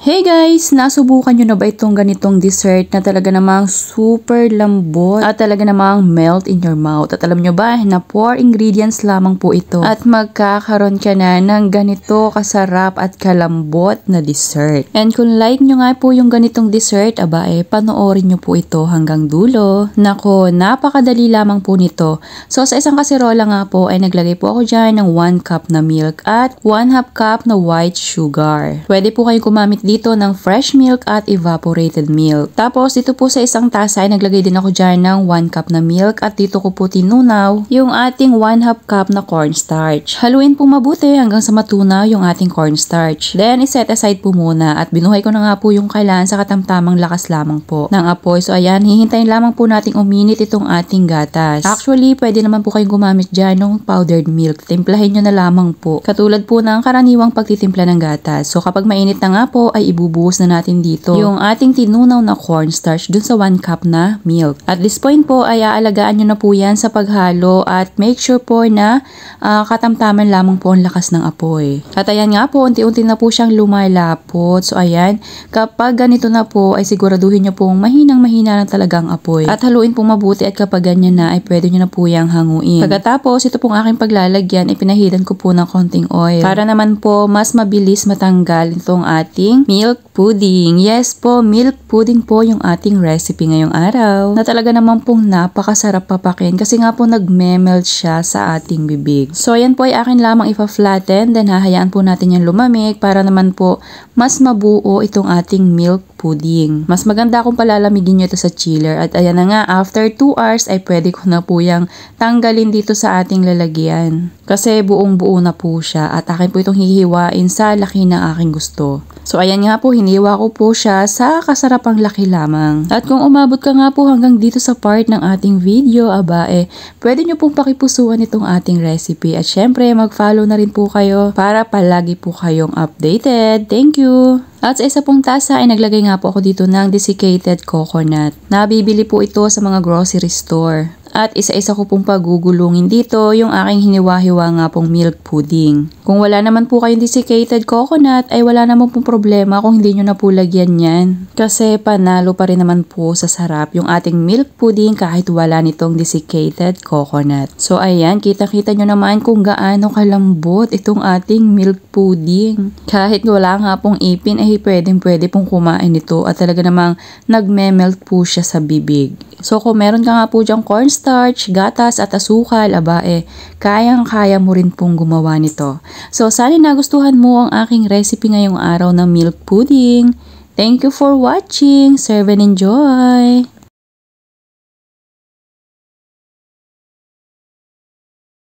Hey guys! Nasubukan nyo na ba itong ganitong dessert na talaga namang super lambot at talaga namang melt in your mouth? At alam nyo ba na 4 ingredients lamang po ito at magkakaroon ka na ng ganito kasarap at kalambot na dessert. And kung like nyo nga po yung ganitong dessert, panoorin nyo po ito hanggang dulo. Nako, napakadali lamang po nito. So sa isang kaserola nga po ay naglagay po ako dyan ng 1 cup na milk at 1/2 cup na white sugar. Pwede po kayong kumamit dito ng fresh milk at evaporated milk. Tapos dito po sa isang tasa ay naglagay din ako dyan ng 1 cup na milk at dito ko po tinunaw yung ating 1/2 cup na cornstarch. Haluin po mabuti hanggang sa matunaw yung ating cornstarch. Then iset aside po muna at binuhay ko na nga po yung kailangan sa katamtamang lakas lamang po ng apoy. So ayan, hihintayin lamang po nating uminit itong ating gatas. Actually, pwede naman po kayong gumamit dyan ng powdered milk. Timplahin nyo na lamang po. Katulad po ng karaniwang pagtitimpla ng gatas. So kapag mainit na nga po ay ibubuhos na natin dito yung ating tinunaw na cornstarch dun sa 1 cup na milk. At this point po ay aalagaan nyo na po yan sa paghalo at make sure po na katamtaman lamang po ang lakas ng apoy. At ayan nga po, unti-unti na po siyang lumalapot. So ayan, kapag ganito na po ay siguraduhin nyo pong mahinang-mahina lang talagang apoy. At haluin po mabuti at kapag ganyan na ay pwede nyo na po yung hanguin. Pagkatapos, ito pong aking paglalagyan ay pinahidan ko po ng konting oil para naman po mas mabilis matanggal itong ating milk pudding. Yes po, milk pudding po yung ating recipe ngayong araw na talaga naman pong napakasarap papakin kasi nga po nagme-melt siya sa ating bibig. So ayan po ay akin lamang ipa-flatten, then hahayaan po natin yan lumamig para naman po mas mabuo itong ating milk pudding. Mas maganda kung palalamigin nyo ito sa chiller at ayan na nga, after 2 hours ay pwede ko na po yung tanggalin dito sa ating lalagyan kasi buong buo na po siya at akin po itong hihiwain sa laki ng aking gusto. So ayan nga po, hiniwa ko po siya sa kasarapang laki lamang. At kung umabot ka nga po hanggang dito sa part ng ating video, pwede nyo pong pakipusuan itong ating recipe. At syempre, mag-follow na rin po kayo para palagi po kayong updated. Thank you! At sa isa pong tasa ay naglagay nga po ako dito ng desiccated coconut. Nabibili po ito sa mga grocery store. At isa-isa ko pong pagugulungin dito yung aking hiniwa-hiwa nga pong milk pudding. Kung wala naman po kayong desiccated coconut ay wala naman pong problema kung hindi nyo na po lagyan yan. Kasi panalo pa rin naman po sa sarap yung ating milk pudding kahit wala nitong desiccated coconut. So ayan, kita-kita nyo naman kung gaano kalambot itong ating milk pudding. Kahit wala nga pong ipin ay pwedeng-pwede pong kumain ito at talaga namang nagme-melt po siya sa bibig. So kung meron ka nga po dyang cornstarch, gatas at asukal, kayang-kaya mo rin pong gumawa nito. So sana nagustuhan mo ang aking recipe ngayong araw ng milk pudding. Thank you for watching. Serve and enjoy!